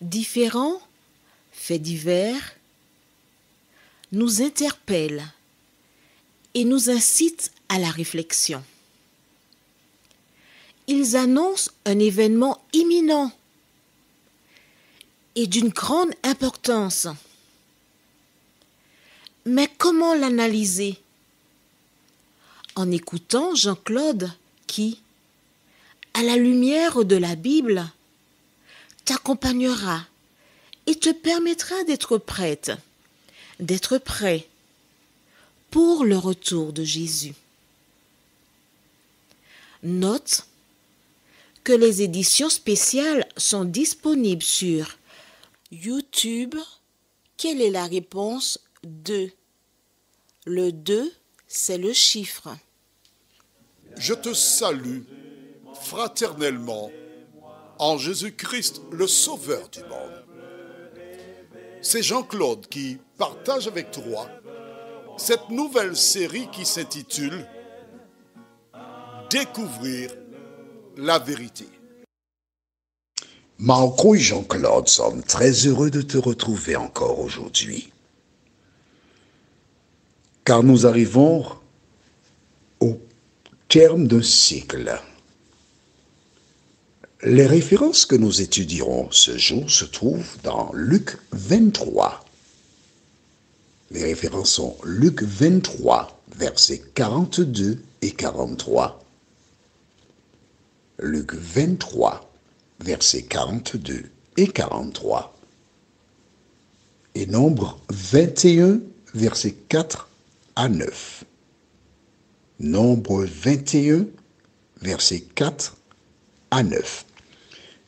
Différents faits divers nous interpellent et nous incitent à la réflexion. Ils annoncent un événement imminent et d'une grande importance. Mais comment l'analyser? En écoutant Jean-Claude qui, à la lumière de la Bible, t'accompagnera et te permettra d'être prête, d'être prêt pour le retour de Jésus. Note que les éditions spéciales sont disponibles sur YouTube. Quelle est la réponse 2? Le 2, c'est le chiffre. Je te salue fraternellement en Jésus-Christ, le Sauveur du monde. C'est Jean-Claude qui partage avec toi cette nouvelle série qui s'intitule « Découvrir la vérité ». Marco et Jean-Claude sommes très heureux de te retrouver encore aujourd'hui. Car nous arrivons au terme d'un cycle. Les références que nous étudierons ce jour se trouvent dans Luc 23. Les références sont Luc 23, versets 42 et 43. Luc 23, versets 42 et 43. Et Nombre 21, versets 4 à 9. Nombre 21, versets 4 à 9.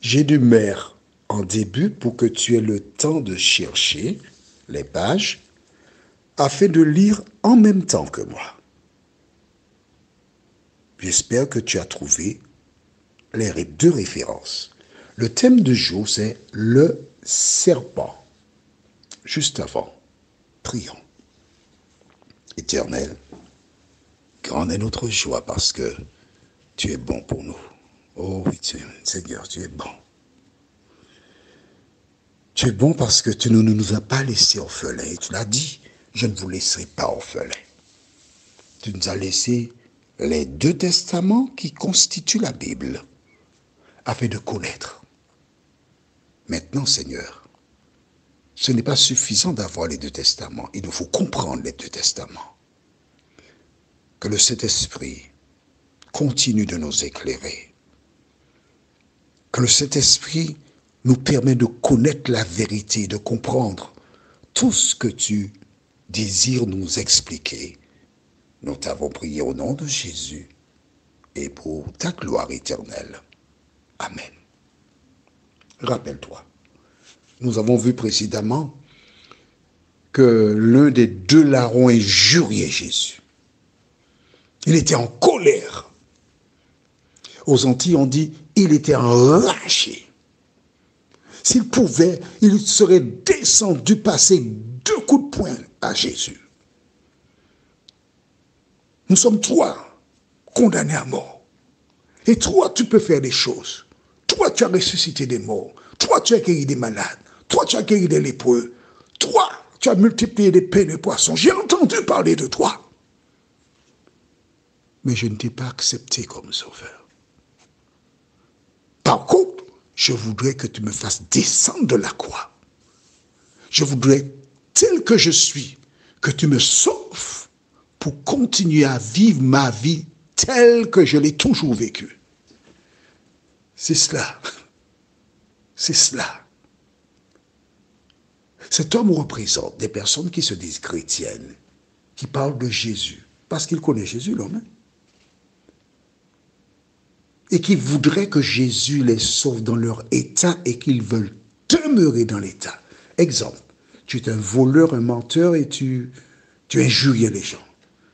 J'énumère en début pour que tu aies le temps de chercher les pages afin de lire en même temps que moi. J'espère que tu as trouvé les deux références. Le thème du jour, c'est le serpent. Juste avant, prions. Éternel, grande est notre joie parce que tu es bon pour nous. Oh oui, Seigneur, tu es bon. Tu es bon parce que tu ne nous as pas laissés orphelins. Et tu l'as dit, je ne vous laisserai pas orphelins. Tu nous as laissé les deux testaments qui constituent la Bible, afin de connaître. Maintenant, Seigneur, ce n'est pas suffisant d'avoir les deux testaments. Il nous faut comprendre les deux testaments. Que le Saint-Esprit continue de nous éclairer. Que le Saint-Esprit nous permet de connaître la vérité, de comprendre tout ce que tu désires nous expliquer. Nous t'avons prié au nom de Jésus et pour ta gloire éternelle. Amen. Rappelle-toi, nous avons vu précédemment que l'un des deux larrons injuriait Jésus. Il était en colère. Aux Antilles, on dit, il était enragé. S'il pouvait, il serait descendu passer 2 coups de poing à Jésus. Nous sommes toi, condamnés à mort. Et toi, tu peux faire des choses. Toi, tu as ressuscité des morts. Toi, tu as guéri des malades. Toi, tu as guéri des lépreux. Toi, tu as multiplié des pains et des poissons. J'ai entendu parler de toi. Mais je ne t'ai pas accepté comme sauveur. Par contre, je voudrais que tu me fasses descendre de la croix. Je voudrais, tel que je suis, que tu me sauves pour continuer à vivre ma vie telle que je l'ai toujours vécue. C'est cela. C'est cela. Cet homme représente des personnes qui se disent chrétiennes, qui parlent de Jésus, parce qu'ils connaissent Jésus, l'homme. Et qui voudraient que Jésus les sauve dans leur état et qu'ils veulent demeurer dans l'état. Exemple, tu es un voleur, un menteur et tu injuriais les gens.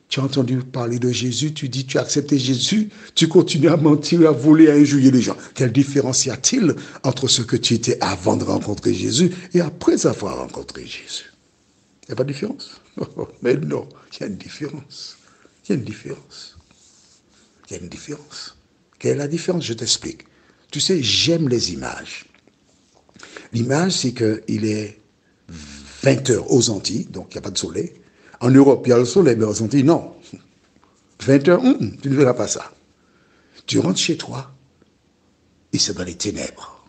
Tu as entendu parler de Jésus, tu dis tu as accepté Jésus, tu continues à mentir, à voler, à injurier les gens. Quelle différence y a-t-il entre ce que tu étais avant de rencontrer Jésus et après avoir rencontré Jésus? Il n'y a pas de différence? Mais non, il y a une différence. Il y a une différence. Il y a une différence. Quelle est la différence? Je t'explique. Tu sais, j'aime les images. L'image, c'est qu'il est 20 heures aux Antilles, donc il n'y a pas de soleil. En Europe, il y a le soleil, mais aux Antilles, non. 20 heures, tu ne verras pas ça. Tu rentres chez toi, et c'est dans les ténèbres.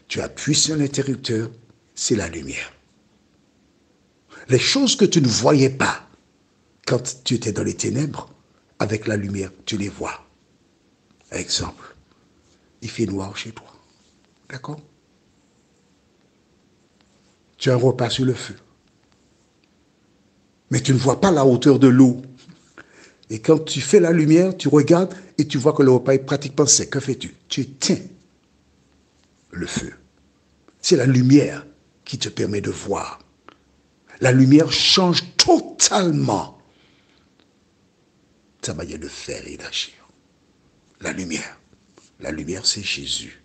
Tu appuies sur l'interrupteur, c'est la lumière. Les choses que tu ne voyais pas quand tu étais dans les ténèbres, avec la lumière, tu les vois. Exemple, il fait noir chez toi. D'accord? Tu as un repas sur le feu. Mais tu ne vois pas la hauteur de l'eau. Et quand tu fais la lumière, tu regardes et tu vois que le repas est pratiquement sec. Que fais-tu? Tu éteins le feu. C'est la lumière qui te permet de voir. La lumière change totalement ta manière de faire et d'agir. La lumière, c'est Jésus.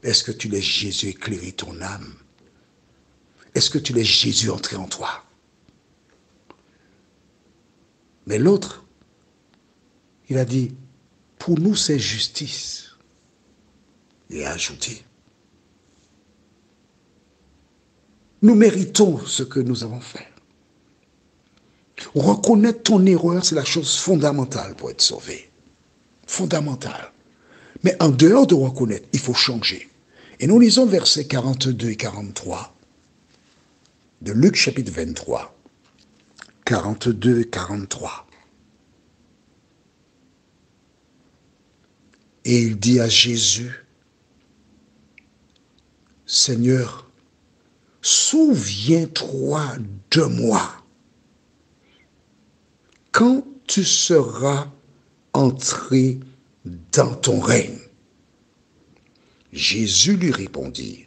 Est-ce que tu laisses Jésus éclairer ton âme? Est-ce que tu laisses Jésus entrer en toi? Mais l'autre, il a dit, pour nous c'est justice. Il a ajouté, nous méritons ce que nous avons fait. Reconnaître ton erreur, c'est la chose fondamentale pour être sauvé. Fondamentale. Mais en dehors de reconnaître, il faut changer. Et nous lisons versets 42 et 43 de Luc chapitre 23. 42 et 43. Et il dit à Jésus, Seigneur, souviens-toi de moi quand tu seras entré dans ton règne. Jésus lui répondit,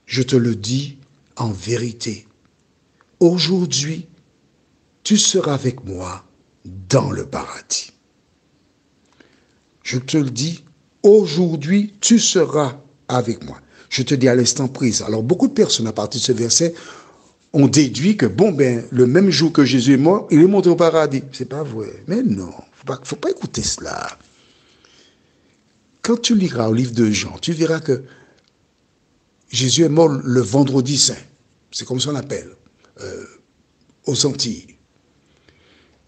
je te le dis en vérité, aujourd'hui, tu seras avec moi dans le paradis. Je te le dis, aujourd'hui, tu seras avec moi. Je te dis à l'instant prise. Alors, beaucoup de personnes, à partir de ce verset, ont déduit que, le même jour que Jésus est mort, il est monté au paradis. C'est pas vrai. Mais non, faut pas écouter cela. Quand tu liras au livre de Jean, tu verras que Jésus est mort le vendredi saint. C'est comme ça on l'appelle, aux Antilles.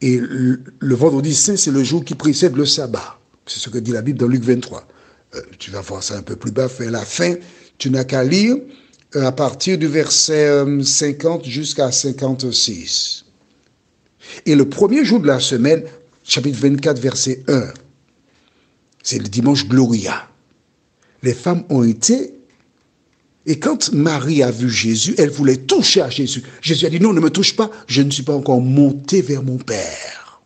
Et le vendredi saint, c'est le jour qui précède le sabbat. C'est ce que dit la Bible dans Luc 23. Tu vas voir ça un peu plus bas, vers la fin. Tu n'as qu'à lire à partir du verset 50 jusqu'à 56. Et le premier jour de la semaine, chapitre 24, verset 1, c'est le dimanche Gloria. Les femmes ont été, et quand Marie a vu Jésus, elle voulait toucher à Jésus. Jésus a dit, non, ne me touche pas, je ne suis pas encore monté vers mon Père.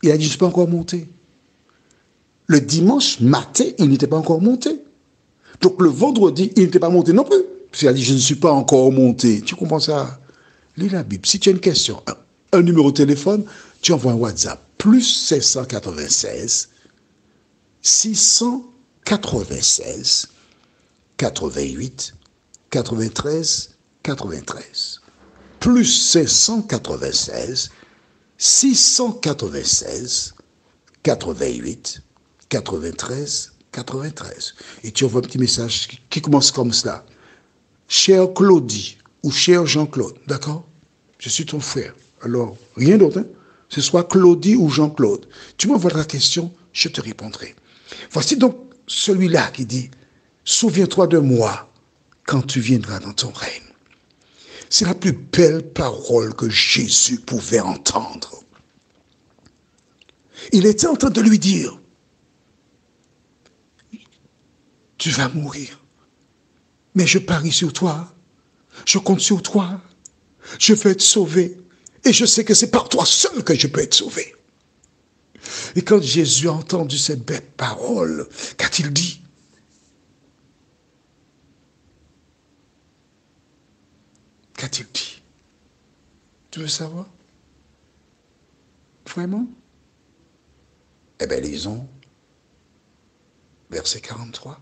Il a dit, je ne suis pas encore monté. Le dimanche matin, il n'était pas encore monté. Donc le vendredi, il n'était pas monté non plus. Il a dit, je ne suis pas encore monté. Tu comprends ça? Lis la Bible. Si tu as une question, un numéro de téléphone, tu envoies un WhatsApp. Plus 796 696 88 93 93. Plus 796 696 88 93 93. Et tu envoies un petit message qui commence comme cela. Cher Claudie ou cher Jean-Claude, d'accord? Je suis ton frère. Alors, rien d'autre, hein? Ce soit Claudie ou Jean-Claude. Tu m'envoies la question, je te répondrai. Voici donc celui-là qui dit, souviens-toi de moi quand tu viendras dans ton règne. C'est la plus belle parole que Jésus pouvait entendre. Il était en train de lui dire, tu vas mourir, mais je parie sur toi, je compte sur toi, je veux être sauvé, et je sais que c'est par toi seul que je peux être sauvé. Et quand Jésus a entendu cette belle parole, qu'a-t-il dit? qu'a-t-il dit? Tu veux savoir? Vraiment? Eh bien, lisons verset 43.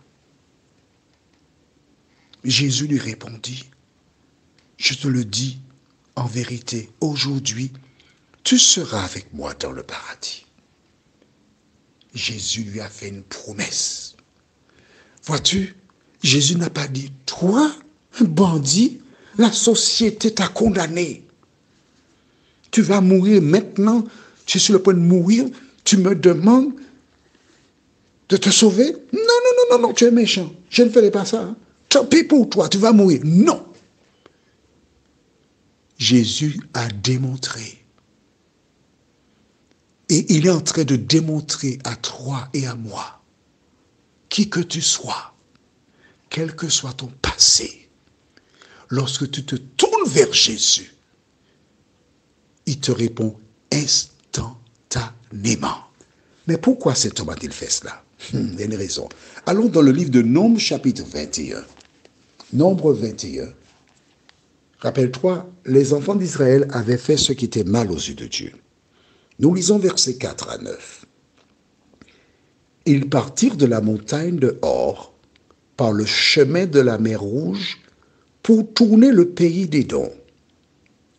Jésus lui répondit, je te le dis en vérité, aujourd'hui, tu seras avec moi dans le paradis. Jésus lui a fait une promesse. Vois-tu, Jésus n'a pas dit, toi, un bandit, la société t'a condamné. Tu vas mourir maintenant, tu es sur le point de mourir, tu me demandes de te sauver? Non, non, non, non, non, tu es méchant. Je ne ferai pas ça. Hein. Tant pis pour toi, tu vas mourir. Non. Jésus a démontré. Et il est en train de démontrer à toi et à moi, qui que tu sois, quel que soit ton passé, lorsque tu te tournes vers Jésus, il te répond instantanément. Mais pourquoi cet homme a-t-il fait cela? Il y a une raison. Allons dans le livre de Nombre, chapitre 21. Nombre 21. Rappelle-toi, les enfants d'Israël avaient fait ce qui était mal aux yeux de Dieu. Nous lisons versets 4 à 9. Ils partirent de la montagne de Hor par le chemin de la mer Rouge pour tourner le pays d'Édom.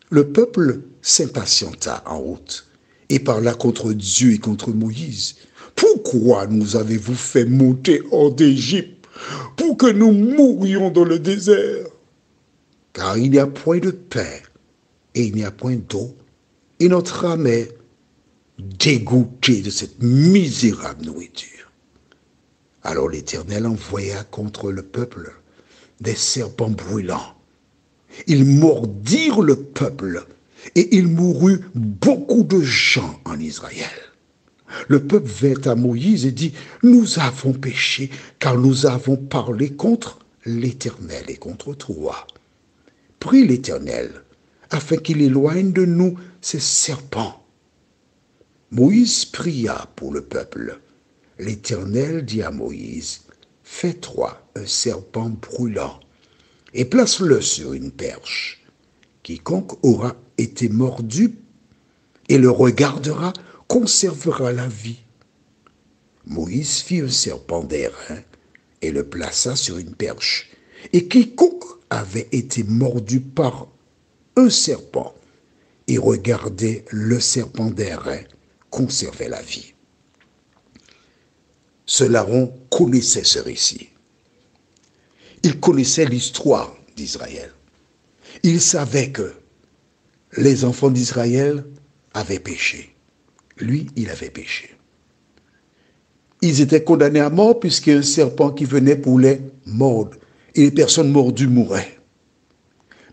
Le peuple s'impatienta en route et parla contre Dieu et contre Moïse. Pourquoi nous avez-vous fait monter hors d'Égypte pour que nous mourions dans le désert? Car il n'y a point de pain et il n'y a point d'eau, et notre âme est dégoûtée de cette misérable nourriture. Alors l'Éternel envoya contre le peuple des serpents brûlants. Ils mordirent le peuple, et il mourut beaucoup de gens en Israël. Le peuple vint à Moïse et dit, nous avons péché, car nous avons parlé contre l'Éternel et contre toi. Prie l'Éternel, afin qu'il éloigne de nous ces serpents. Moïse pria pour le peuple. L'Éternel dit à Moïse, fais-toi un serpent brûlant, et place-le sur une perche. Quiconque aura été mordu et le regardera, conservera la vie. Moïse fit un serpent d'airain et le plaça sur une perche. Et quiconque avait été mordu par un serpent et regardait le serpent d'airain, conservait la vie. Ce larron connaissait ce récit. Il connaissait l'histoire d'Israël. Il savait que les enfants d'Israël avaient péché. Lui, il avait péché. Ils étaient condamnés à mort puisqu'il y a un serpent qui venait pour les mordre. Et les personnes mordues mouraient.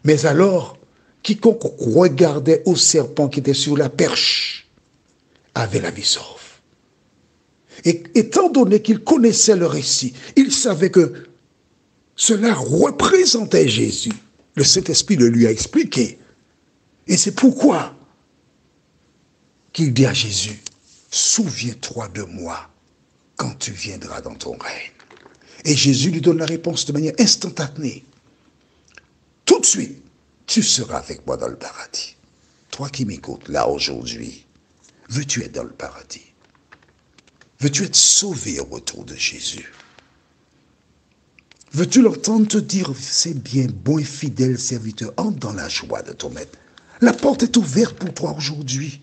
Mais alors, quiconque regardait au serpent qui était sur la perche avait la vie sauve. Et étant donné qu'il connaissait le récit, il savait que cela représentait Jésus. Le Saint-Esprit le lui a expliqué. Et c'est pourquoi qu'il dit à Jésus, souviens-toi de moi quand tu viendras dans ton règne. Et Jésus lui donne la réponse de manière instantanée. Tout de suite, tu seras avec moi dans le paradis. Toi qui m'écoutes là aujourd'hui, veux-tu être dans le paradis? Veux-tu être sauvé au retour de Jésus? Veux-tu l'entendre te dire, c'est bien, bon et fidèle serviteur, entre dans la joie de ton maître. La porte est ouverte pour toi aujourd'hui.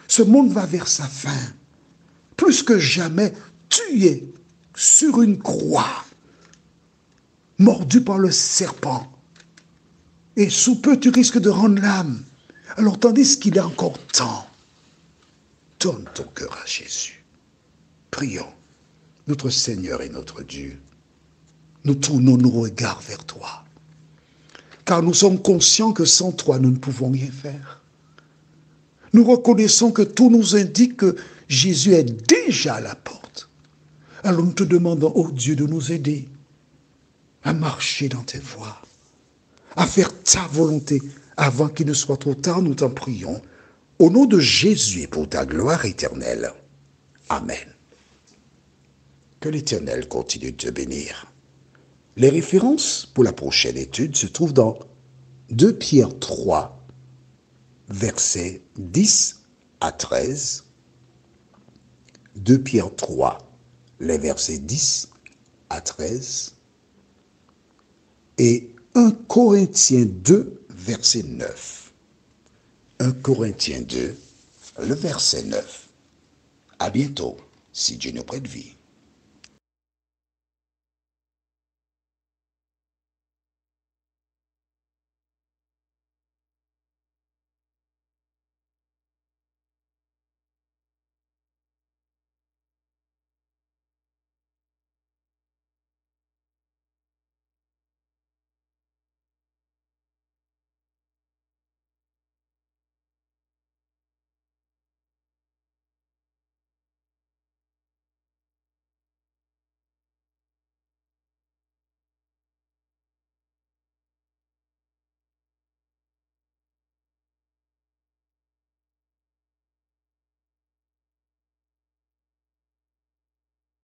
Ce monde va vers sa fin. Plus que jamais, tu es sur une croix, mordu par le serpent. Et sous peu, tu risques de rendre l'âme. Alors, tandis qu'il est encore temps, donne ton cœur à Jésus. Prions, notre Seigneur et notre Dieu. Nous tournons nos regards vers toi. Car nous sommes conscients que sans toi, nous ne pouvons rien faire. Nous reconnaissons que tout nous indique que Jésus est déjà à la porte. Alors nous te demandons, ô Dieu, de nous aider à marcher dans tes voies, à faire ta volonté avant qu'il ne soit trop tard, nous t'en prions. Au nom de Jésus et pour ta gloire éternelle. Amen. Que l'Éternel continue de te bénir. Les références pour la prochaine étude se trouvent dans 2 Pierre 3, versets 10 à 13. 2 Pierre 3, les versets 10 à 13. Et 1 Corinthiens 2, verset 9. 1 Corinthiens 2, le verset 9. À bientôt, si Dieu nous prête vie.